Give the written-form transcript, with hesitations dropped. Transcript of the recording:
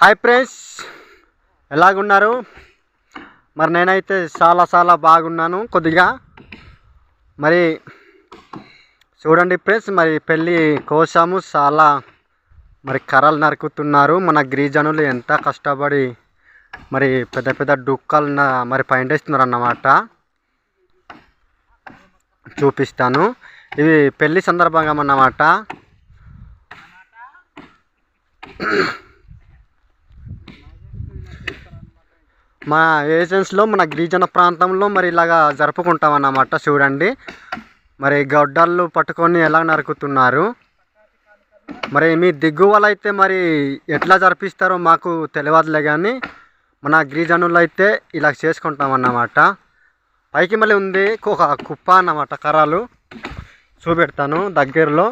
Hi friends, ఎలాగున్నారు? మరి నేనైతే చాలా బాగున్నాను. కొద్దిగా మరి చూడండి ఫ్రెండ్స్, మరి పెళ్ళి కోసము చాలా మరి కర్రలు నరుకుతున్నారు. మన గిరిజనులు ఎంత కష్టపడి మరి పెద్ద డుక్కలు మరి పైండేస్తున్నారు అన్నమాట. చూపిస్తాను. ఇవి పెళ్ళి సందర్భంగా అన్నమాట. మా ఏజెన్సీలో మన గిరిజన ప్రాంతంలో మరి ఇలాగా జరుపుకుంటాం అన్నమాట. చూడండి, మరి గొడ్డళ్ళు పట్టుకొని ఎలా నరుకుతున్నారు. మరి మీ దిగువలు అయితే మరి ఎట్లా జరిపిస్తారో మాకు తెలియదులే, కానీ మన గిరిజనులు అయితే ఇలా చేసుకుంటాం అన్నమాట. పైకి మళ్ళీ ఉంది ఒక కుప్ప అన్నమాట. కర్రలు చూపెడతాను దగ్గరలో.